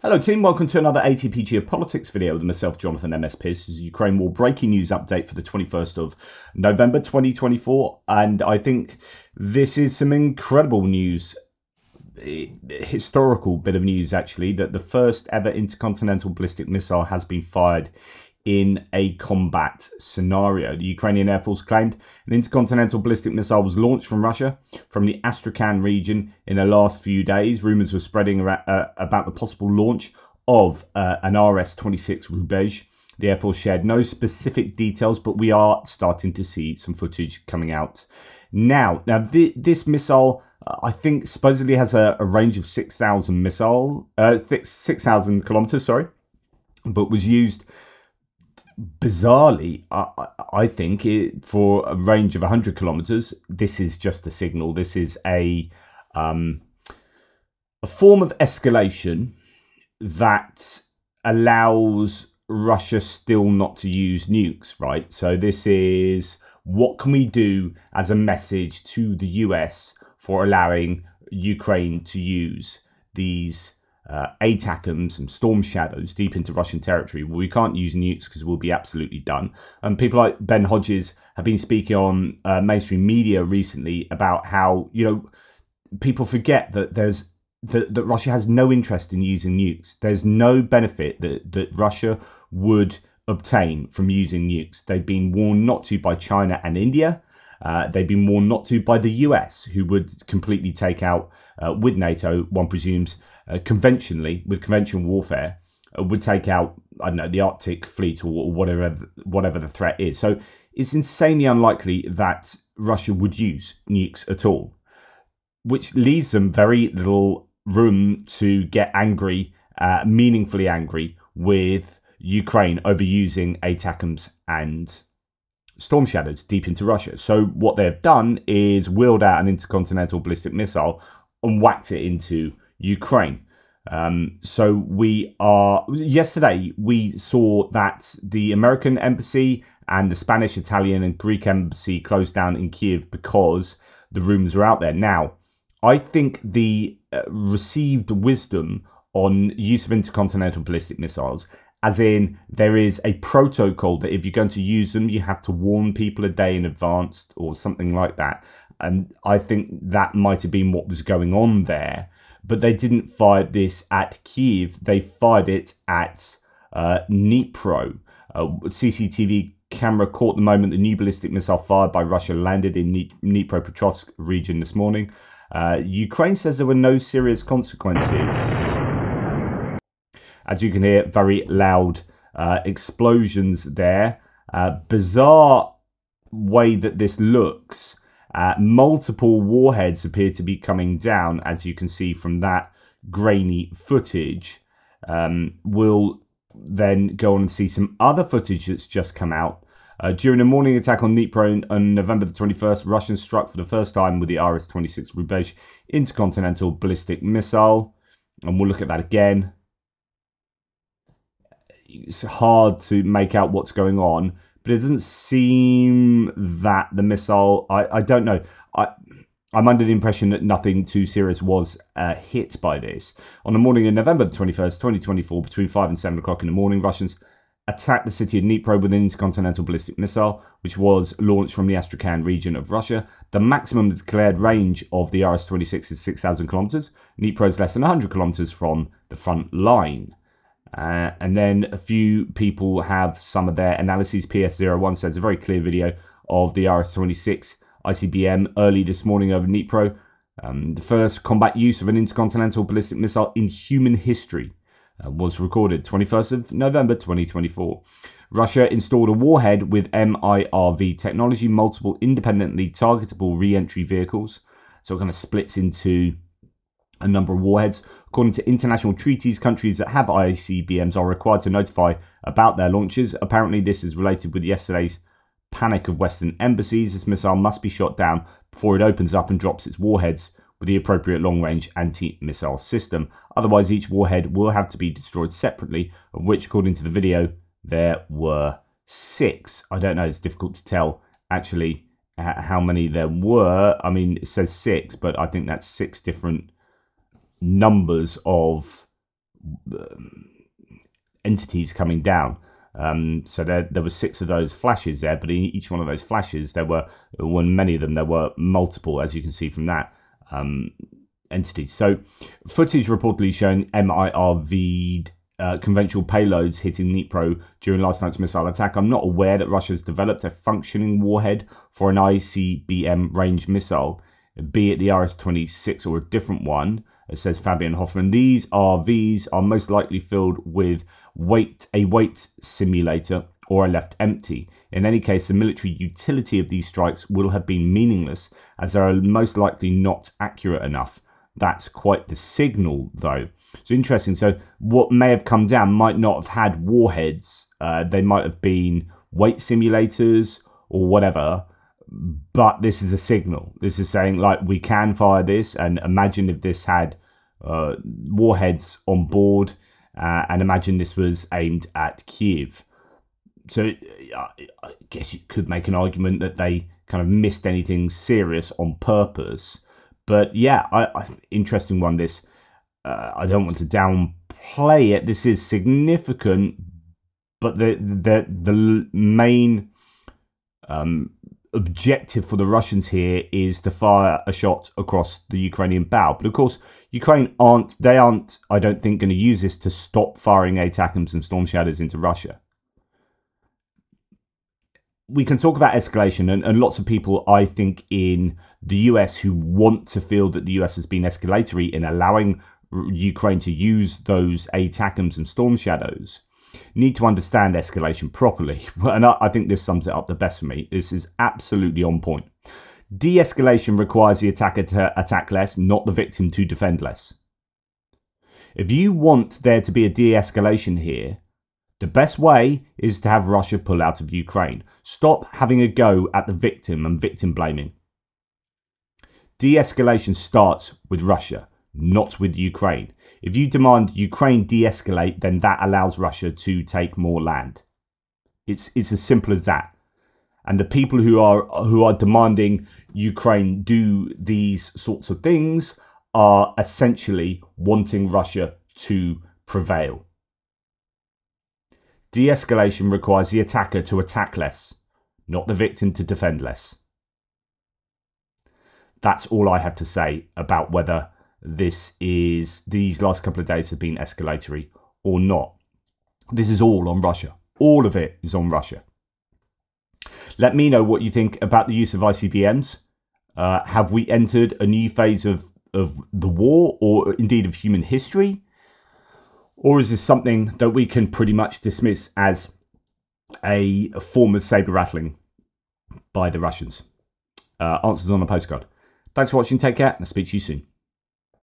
Hello team, welcome to another ATP Geopolitics video with myself, Jonathan MS Pearce. This is Ukraine War breaking news update for the 21st of November 2024. And I think this is some incredible news, historical bit of news actually, that the first ever intercontinental ballistic missile has been fired in a combat scenario. The Ukrainian Air Force claimed an intercontinental ballistic missile was launched from Russia, from the Astrakhan region in the last few days. Rumours were spreading about the possible launch of an RS-26 Rubezh. The Air Force shared no specific details, but we are starting to see some footage coming out now. This missile, I think, supposedly has a range of 6,000 kilometers, but was used bizarrely, I think, for a range of 100 kilometers. This is just a signal. This is a form of escalation that allows Russia still not to use nukes, right? So this is what can we do as a message to the US for allowing Ukraine to use these ATACMS and Storm Shadows deep into Russian territory. Well, we can't use nukes because we'll be absolutely done. And people like Ben Hodges have been speaking on mainstream media recently about how, you know, people forget that that Russia has no interest in using nukes. There's no benefit that Russia would obtain from using nukes. They've been warned not to by China and India. They've been warned not to by the US, who would completely take out, with NATO, one presumes, conventionally, with conventional warfare, would take out, I don't know, the Arctic fleet or whatever the threat is. So it's insanely unlikely that Russia would use nukes at all, which leaves them very little room to get angry, meaningfully angry with Ukraine over using ATACMS and Storm Shadows deep into Russia. So what they've done is wheeled out an intercontinental ballistic missile and whacked it into Ukraine. Yesterday we saw that the American embassy and the Spanish, Italian and Greek embassy closed down in Kiev because the rumours are out there. Now, I think the received wisdom on use of intercontinental ballistic missiles, as in there is a protocol that if you're going to use them, you have to warn people a day in advance or something like that. And I think that might have been what was going on there. But they didn't fire this at Kiev. They fired it at Dnipro. CCTV camera caught the moment the new ballistic missile fired by Russia landed in Dnipropetrovsk region this morning. Ukraine says there were no serious consequences. As you can hear, very loud explosions there. Bizarre way that this looks. Multiple warheads appear to be coming down, as you can see from that grainy footage. We'll then go on and see some other footage that's just come out. During a morning attack on Dnipro on November the 21st, Russians struck for the first time with the RS-26 Rubezh intercontinental ballistic missile. And we'll look at that again. It's hard to make out what's going on, but it doesn't seem that the missile, I don't know. I'm under the impression that nothing too serious was hit by this. On the morning of November 21st, 2024, between 5 and 7 o'clock in the morning, Russians attacked the city of Dnipro with an intercontinental ballistic missile, which was launched from the Astrakhan region of Russia. The maximum declared range of the RS-26 is 6,000 kilometers. Dnipro is less than 100 kilometers from the front line. And then a few people have some of their analyses. PS01 says a very clear video of the RS-26 ICBM early this morning over Dnipro. The first combat use of an intercontinental ballistic missile in human history was recorded 21st of November 2024. Russia installed a warhead with MIRV technology, multiple independently targetable re-entry vehicles. So it kind of splits into a number of warheads. According to international treaties, countries that have ICBMs are required to notify about their launches. Apparently, this is related with yesterday's panic of Western embassies. This missile must be shot down before it opens up and drops its warheads with the appropriate long-range anti-missile system. Otherwise, each warhead will have to be destroyed separately, of which, according to the video, there were 6. I don't know, it's difficult to tell, actually, how many there were. I mean, it says 6, but I think that's 6 different numbers of entities coming down. So there were 6 of those flashes there, but in each one of those flashes, many of them, there were multiple, as you can see from that, entities. So footage reportedly showing MIRV conventional payloads hitting Dnipro during last night's missile attack. I'm not aware that Russia has developed a functioning warhead for an ICBM range missile, be it the RS-26 or a different one, says Fabian Hoffman. These RVs are most likely filled with a weight simulator or are left empty. In any case, the military utility of these strikes will have been meaningless, as they are most likely not accurate enough. That's quite the signal, though. So interesting. So what may have come down might not have had warheads. They might have been weight simulators or whatever. But this is a signal. This is saying, like, we can fire this. And imagine if this had warheads on board. And imagine this was aimed at Kiev. So I guess you could make an argument that they kind of missed anything serious on purpose. But yeah, interesting one, this. I don't want to downplay it. This is significant. But the main objective for the Russians here is to fire a shot across the Ukrainian bow. But of course, Ukraine aren't, I don't think, going to use this to stop firing ATACMS and Storm Shadows into Russia. We can talk about escalation, and lots of people, I think, in the US who want to feel that the US has been escalatory in allowing Ukraine to use those ATACMS and Storm Shadows, need to understand escalation properly. And I think this sums it up the best for me. This is absolutely on point. De-escalation requires the attacker to attack less, not the victim to defend less. If you want there to be a de-escalation here, the best way is to have Russia pull out of Ukraine. Stop having a go at the victim and victim blaming. De-escalation starts with Russia, not with Ukraine. If you demand Ukraine de-escalate, then that allows Russia to take more land. It's as simple as that. And the people who are demanding Ukraine do these sorts of things are essentially wanting Russia to prevail. De-escalation requires the attacker to attack less, not the victim to defend less. That's all I have to say about whether these last couple of days have been escalatory or not. This is all on Russia. All of it is on Russia. Let me know what you think about the use of ICBMs. Have we entered a new phase of the war, or indeed of human history? Or is this something that we can pretty much dismiss as a form of saber rattling by the Russians? Answers on a postcard. Thanks for watching. Take care, and I'll speak to you soon.